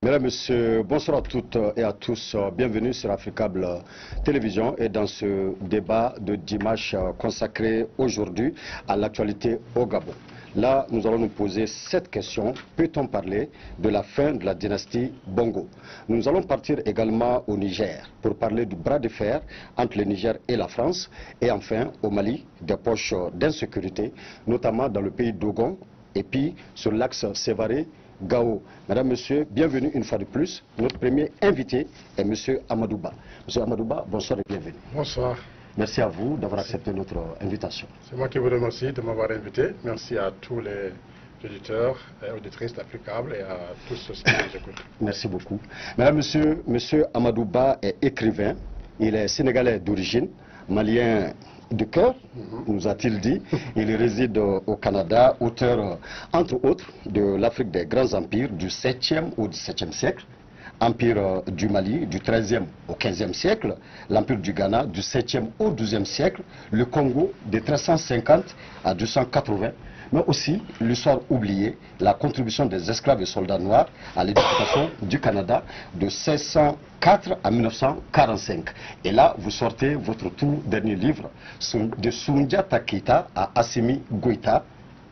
Mesdames, Messieurs, bonsoir à toutes et à tous. Bienvenue sur Africable Télévision et dans ce débat de dimanche consacré aujourd'hui à l'actualité au Gabon. Là, nous allons nous poser cette question. Peut-on parler de la fin de la dynastie Bongo? Nous allons partir également au Niger pour parler du bras de fer entre le Niger et la France. Et enfin, au Mali, des poches d'insécurité, notamment dans le pays d'Ogon et puis sur l'axe Sévaré Gao. Mesdames, Messieurs, bienvenue une fois de plus. Notre premier invité est M. Amadouba. M. Amadouba, bonsoir et bienvenue. Bonsoir. Merci à vous d'avoir accepté notre invitation. C'est moi qui vous remercie de m'avoir invité. Merci à tous les auditeurs et auditrices d'Africable et à tous ceux qui nous écoutent. Merci beaucoup. Mesdames, Messieurs, M. Amadouba est écrivain. Il est sénégalais d'origine, malien de cœur, nous a-t-il dit. Il réside au Canada, auteur, entre autres, de l'Afrique des grands empires du 7e au 17e siècle, empire du Mali du 13e au 15e siècle, l'empire du Ghana du 7e au 12e siècle, le Congo de 1350 à 280, mais aussi l'histoire oubliée, la contribution des esclaves et soldats noirs à l'éducation du Canada de 1604 à 1945. Et là, vous sortez votre tout dernier livre de Soundiata Keita à Assimi Goïta,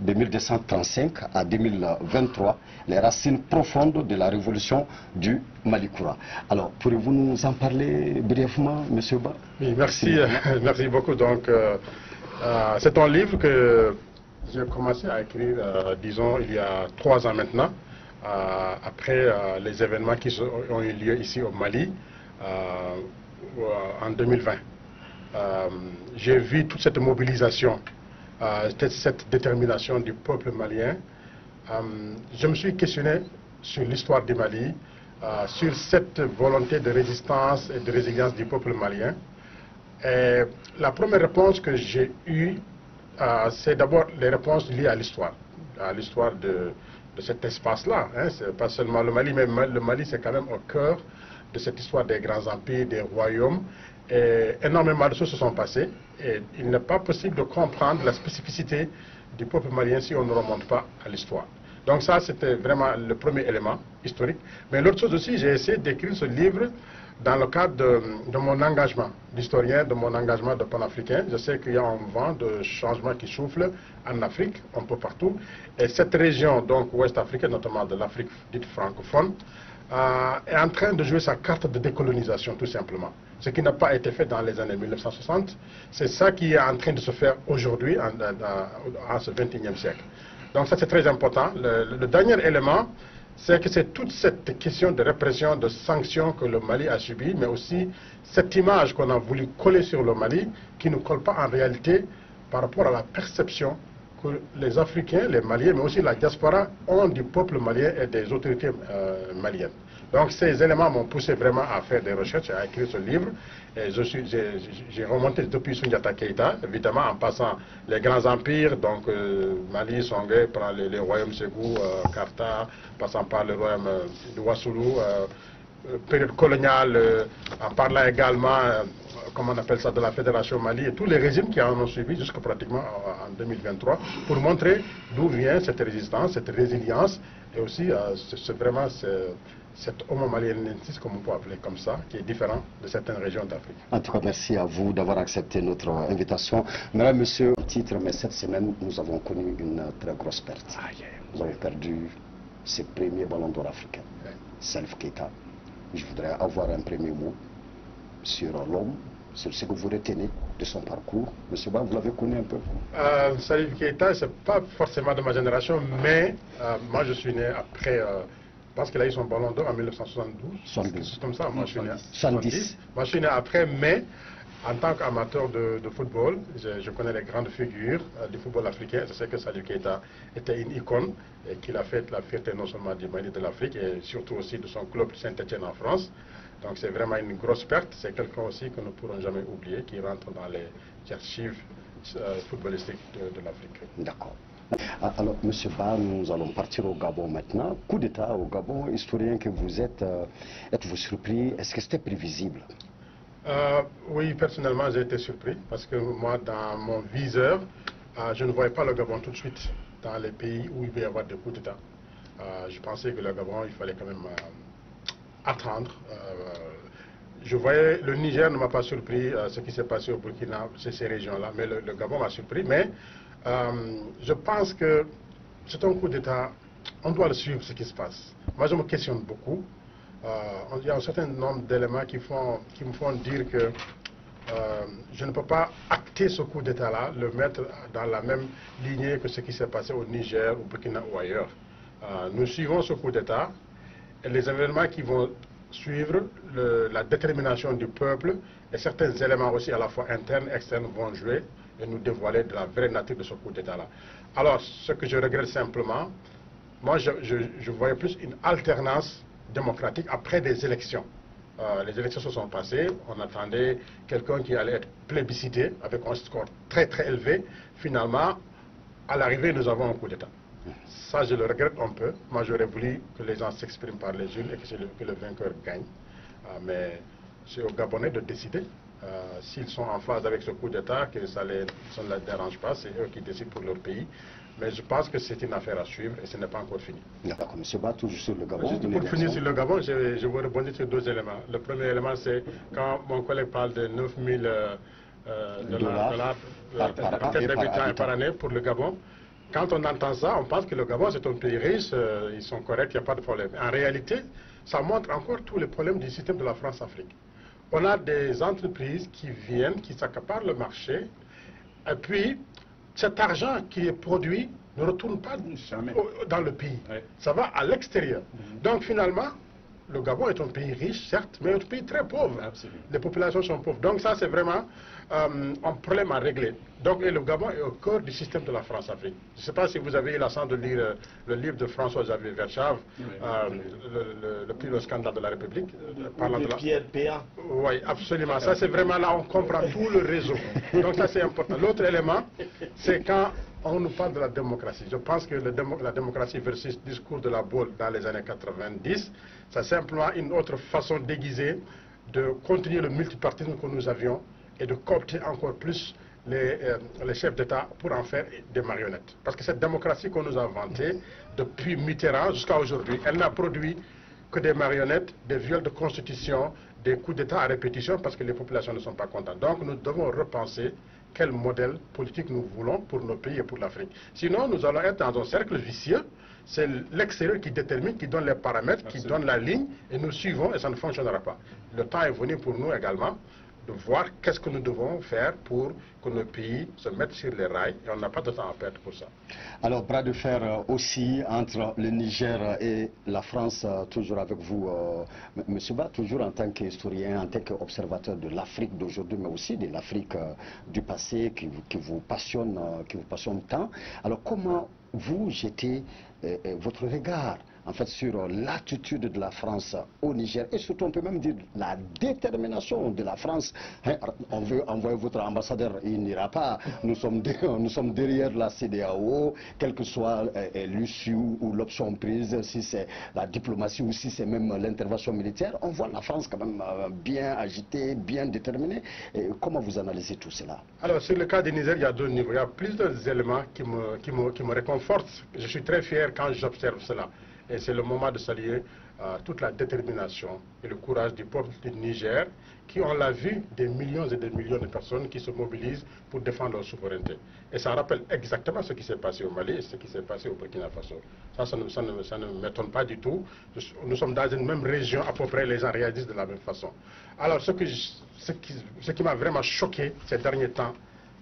de 1235 à 2023, les racines profondes de la révolution du Malikoura. Alors, pourriez-vous nous en parler brièvement, M. Ba? Oui, merci, merci beaucoup. Donc, c'est un livre que j'ai commencé à écrire, disons, il y a 3 ans maintenant, après les événements qui ont eu lieu ici au Mali en 2020. J'ai vu toute cette mobilisation, cette détermination du peuple malien. Je me suis questionné sur l'histoire du Mali, sur cette volonté de résistance et de résilience du peuple malien. Et la première réponse que j'ai eue, c'est d'abord les réponses liées à l'histoire de cet espace-là. Hein. C'est pas seulement le Mali, mais le Mali c'est quand même au cœur de cette histoire des grands empires, des royaumes. Et énormément de choses se sont passées et il n'est pas possible de comprendre la spécificité du peuple malien si on ne remonte pas à l'histoire. Donc ça, c'était vraiment le premier élément historique. Mais l'autre chose aussi, j'ai essayé d'écrire ce livre dans le cadre de mon engagement d'historien, de mon engagement de panafricain. Je sais qu'il y a un vent de changement qui souffle en Afrique, un peu partout. Et cette région, donc ouest africaine, notamment de l'Afrique dite francophone, est en train de jouer sa carte de décolonisation, tout simplement. Ce qui n'a pas été fait dans les années 1960, c'est ça qui est en train de se faire aujourd'hui, en ce 21e siècle. Donc ça, c'est très important. Le dernier élément, c'est que c'est toute cette question de répression, de sanctions que le Mali a subi, mais aussi cette image qu'on a voulu coller sur le Mali, qui ne colle pas en réalité par rapport à la perception que les Africains, les Maliens, mais aussi la diaspora ont du peuple malien et des autorités maliennes. Donc ces éléments m'ont poussé vraiment à faire des recherches et à écrire ce livre. Et j'ai remonté depuis Soundiata Keita, évidemment en passant les grands empires, donc Mali, Songhai, les royaumes Ségou, Karta, passant par le royaume de Ouassoulou, période coloniale, en parlant également, comment on appelle ça, de la Fédération Mali et tous les régimes qui en ont suivi jusqu'à pratiquement en 2023, pour montrer d'où vient cette résistance, cette résilience, et aussi c'est vraiment cet homo maliensis, comme on peut appeler comme ça, qui est différent de certaines régions d'Afrique. En tout cas, merci à vous d'avoir accepté notre invitation. Mesdames, Messieurs, titre, mais cette semaine, nous avons connu une très grosse perte. Nous avons perdu ses premiers ballons d'or africains, Salif Keita. Je voudrais avoir un premier mot sur l'homme, sur ce que vous retenez de son parcours. Monsieur Ba, vous l'avez connu un peu? Salif Keita, ce n'est pas forcément de ma génération, mais moi je suis né après... parce qu'il a eu son ballon d'or en 1972. 72. C'est comme ça. Moi, je suis né 70. Moi, je suis né après, mais En tant qu'amateur de football, je connais les grandes figures du football africain. Je sais que Salif Keita était une icône et qu'il a fait la fierté non seulement du Mali, de l'Afrique et surtout aussi de son club Saint-Etienne en France. Donc c'est vraiment une grosse perte. C'est quelqu'un aussi que nous ne pourrons jamais oublier, qui rentre dans les archives footballistiques de l'Afrique. D'accord. Alors, M. Ba, nous allons partir au Gabon maintenant. Coup d'État au Gabon, historien que vous êtes, êtes-vous surpris? Est-ce que c'était prévisible? Oui, personnellement, j'ai été surpris parce que moi, dans mon viseur, je ne voyais pas le Gabon tout de suite dans les pays où il peut y avoir des coups d'État. Je pensais que le Gabon, il fallait quand même attendre. Je voyais, le Niger ne m'a pas surpris, ce qui s'est passé au Burkina, c'est ces régions-là, mais le Gabon m'a surpris. Mais je pense que c'est un coup d'État, on doit le suivre, ce qui se passe. Moi, je me questionne beaucoup. Il y a un certain nombre d'éléments qui me font dire que je ne peux pas acter ce coup d'État-là, le mettre dans la même lignée que ce qui s'est passé au Niger, au Burkina ou ailleurs. Nous suivons ce coup d'État et les événements qui vont suivre, la détermination du peuple et certains éléments aussi à la fois internes et externes vont jouer et nous dévoiler de la vraie nature de ce coup d'État-là. Alors, ce que je regrette simplement, moi je voyais plus une alternance démocratique après des élections. Les élections se sont passées, on attendait quelqu'un qui allait être plébiscité avec un score très très élevé. Finalement, à l'arrivée, nous avons un coup d'État. Ça, je le regrette un peu. Moi, j'aurais voulu que les gens s'expriment par les urnes et que le vainqueur gagne. Mais c'est aux Gabonais de décider. S'ils sont en phase avec ce coup d'État, que ça ne les dérange pas, c'est eux qui décident pour leur pays. Mais je pense que c'est une affaire à suivre et ce n'est pas encore fini. D'accord, M. Ba, toujours sur le Gabon. Juste pour finir sur le Gabon, je veux rebondir sur deux éléments. Le premier élément, c'est quand mon collègue parle de 9 000 dollars par tête d'habitant et par année pour le Gabon. Quand on entend ça, on pense que le Gabon, c'est un pays riche, ils sont corrects, il n'y a pas de problème. En réalité, ça montre encore tous les problèmes du système de la France-Afrique. On a des entreprises qui viennent, qui s'accaparent le marché, et puis cet argent qui est produit ne retourne pas dans le pays. Ouais. Ça va à l'extérieur. Donc finalement, le Gabon est un pays riche, certes, mais un pays très pauvre. Absolument. Les populations sont pauvres. Donc ça, c'est vraiment un problème à régler. Donc et le Gabon est au cœur du système de la France-Afrique. Je ne sais pas si vous avez eu la chance de lire le livre de François-Xavier Verschave, le prix Le Scandale de la République. Parlant de Pierre Péa. Oui, absolument. Ça, c'est vraiment là, on comprend tout le réseau. Donc ça, c'est important. L'autre élément, c'est quand on nous parle de la démocratie. Je pense que la démocratie versus le discours de la Baule dans les années 90, c'est simplement une autre façon déguisée de continuer le multipartisme que nous avions et de coopter encore plus les chefs d'État pour en faire des marionnettes. Parce que cette démocratie qu'on nous a vantée depuis Mitterrand jusqu'à aujourd'hui, elle n'a produit que des marionnettes, des viols de constitution, des coups d'État à répétition parce que les populations ne sont pas contentes. Donc nous devons repenser quel modèle politique nous voulons pour nos pays et pour l'Afrique. Sinon, nous allons être dans un cercle vicieux. C'est l'extérieur qui détermine, qui donne les paramètres, qui donne la ligne, et nous suivons et ça ne fonctionnera pas. Le temps est venu pour nous également de voir qu'est-ce que nous devons faire pour que nos pays se mettent sur les rails, et on n'a pas de temps à perdre pour ça. Alors, bras de fer aussi entre le Niger et la France, toujours avec vous, M. Ba, toujours en tant qu'historien, en tant qu'observateur de l'Afrique d'aujourd'hui, mais aussi de l'Afrique du passé qui vous passionne tant. Alors, comment vous jetez votre regard en fait sur l'attitude de la France au Niger et surtout on peut même dire la détermination de la France. Hein, on veut envoyer votre ambassadeur, il n'ira pas. Nous sommes derrière la CEDEAO, quelle que soit l'issue ou l'option prise, si c'est la diplomatie ou si c'est même l'intervention militaire. On voit la France quand même bien agitée, bien déterminée. Et comment vous analysez tout cela? Alors sur le cas du Niger, il y a deux niveaux. Il y a plusieurs éléments qui me réconfortent. Je suis très fier quand j'observe cela. Et c'est le moment de saluer toute la détermination et le courage du peuple du Niger qui, on l'a vu, des millions et des millions de personnes qui se mobilisent pour défendre leur souveraineté. Et ça rappelle exactement ce qui s'est passé au Mali et ce qui s'est passé au Burkina Faso. Ça ne m'étonne pas du tout. Nous sommes dans une même région, à peu près, les gens réagissent de la même façon. Alors ce qui m'a vraiment choqué ces derniers temps,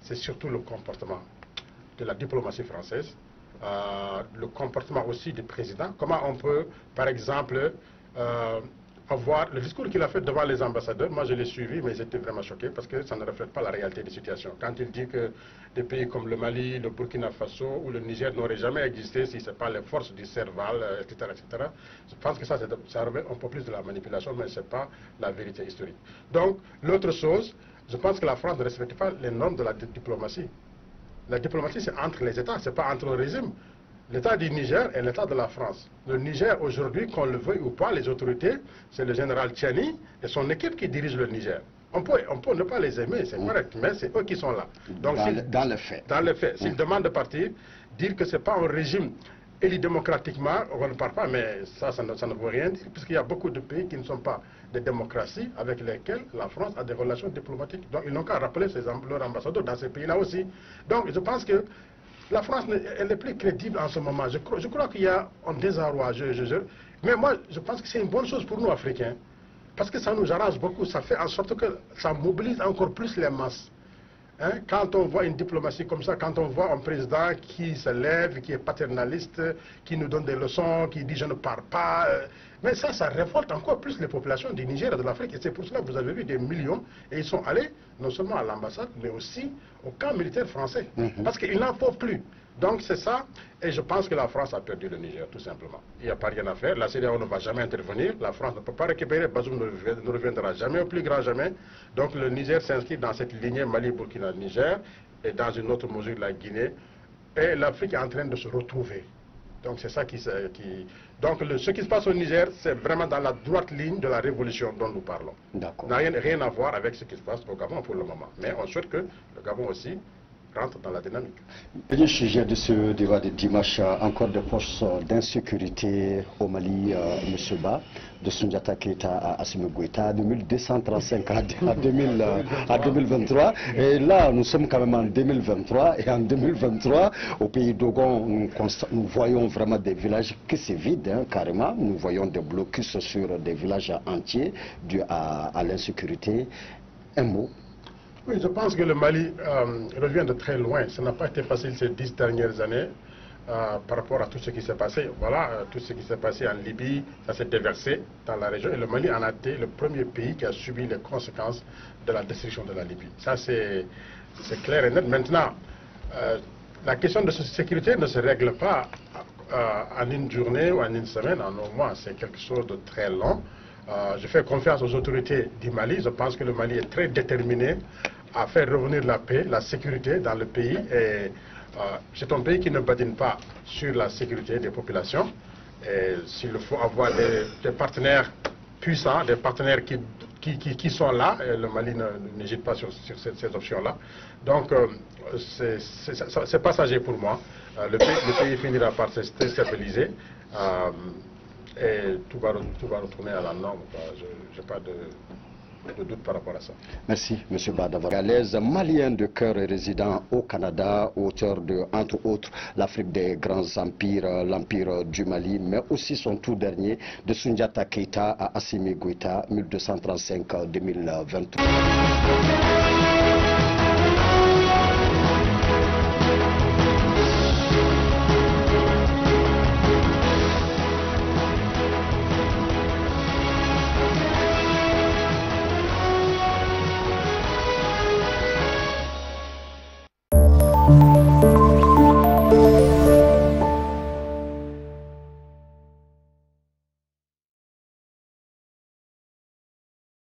c'est surtout le comportement de la diplomatie française. Le comportement aussi du président. Comment on peut, par exemple, avoir le discours qu'il a fait devant les ambassadeurs. Moi, je l'ai suivi, mais j'étais vraiment choqué parce que ça ne reflète pas la réalité des situations. Quand il dit que des pays comme le Mali, le Burkina Faso ou le Niger n'auraient jamais existé si ce n'est pas les forces du Serval, etc., etc., je pense que ça relève un peu plus de la manipulation, mais ce n'est pas la vérité historique. Donc, l'autre chose, je pense que la France ne respecte pas les normes de la diplomatie. La diplomatie, c'est entre les États, ce n'est pas entre le régime. L'État du Niger et l'État de la France. Le Niger, aujourd'hui, qu'on le veuille ou pas, les autorités, c'est le général Tchani et son équipe qui dirige le Niger. On peut ne pas les aimer, c'est correct, mais c'est eux qui sont là. Donc, dans le fait. Dans le fait. S'ils demandent de partir, dire que ce n'est pas un régime élu démocratiquement, on ne parle pas, mais ça ne veut rien dire, puisqu'il y a beaucoup de pays qui ne sont pas des démocraties avec lesquelles la France a des relations diplomatiques. Donc, ils n'ont qu'à rappeler leurs ambassadeurs dans ces pays-là aussi. Donc, je pense que la France, elle est plus crédible en ce moment. Je crois qu'il y a un désarroi. Mais moi, je pense que c'est une bonne chose pour nous, Africains. Parce que ça nous arrange beaucoup. Ça fait en sorte que ça mobilise encore plus les masses. Hein? Quand on voit une diplomatie comme ça, quand on voit un président qui se lève, qui est paternaliste, qui nous donne des leçons, qui dit « je ne pars pas », mais ça révolte encore plus les populations du Niger et de l'Afrique. Et c'est pour cela que vous avez vu des millions, et ils sont allés non seulement à l'ambassade, mais aussi au camp militaire français. Parce qu'ils n'en peuvent plus. Donc c'est ça, et je pense que la France a perdu le Niger, tout simplement. Il n'y a pas rien à faire, la CEDEAO ne va jamais intervenir, la France ne peut pas récupérer, Bazoum ne reviendra jamais, au plus grand jamais. Donc le Niger s'inscrit dans cette lignée Mali-Burkina-Niger, et dans une autre mesure la Guinée, et l'Afrique est en train de se retrouver. Donc c'est ça Donc ce qui se passe au Niger, c'est vraiment dans la droite ligne de la révolution dont nous parlons. D'accord. N'a rien à voir avec ce qui se passe au Gabon pour le moment. Mais on souhaite que le Gabon aussi rentre dans la dynamique. Le sujet de ce débat de dimanche, encore des postes d'insécurité au Mali, M. Ba, de Soundiata Keita à Assimi Goïta, de 1235 à 2023. Et là, nous sommes quand même en 2023. Et en 2023, au pays d'Ogon, nous voyons vraiment des villages qui se vident, hein, carrément. Nous voyons des blocus sur des villages entiers dus à l'insécurité. Un mot. Oui, je pense que le Mali revient de très loin. Ça n'a pas été facile ces 10 dernières années par rapport à tout ce qui s'est passé. Voilà, tout ce qui s'est passé en Libye, ça s'est déversé dans la région. Et le Mali en a été le premier pays qui a subi les conséquences de la destruction de la Libye. Ça, c'est clair et net. Maintenant, la question de sécurité ne se règle pas en une journée ou en une semaine, en un mois. C'est quelque chose de très long. Je fais confiance aux autorités du Mali. Je pense que le Mali est très déterminé à faire revenir la paix, la sécurité dans le pays. Et c'est un pays qui ne badine pas sur la sécurité des populations. Et s'il faut avoir des partenaires puissants, des partenaires qui sont là, et le Mali n'hésite pas sur ces options-là. Donc, c'est passager pour moi. Le pays finira par se stabiliser. Et tout va retourner à la norme. Je n'ai pas de doute par rapport à ça. Merci, M. Badavar. Galaise, malien de cœur et résident au Canada, auteur de, entre autres, l'Afrique des grands empires, l'Empire du Mali, mais aussi son tout dernier, de Soundiata Keita à Assimi Goïta, 1235-2023.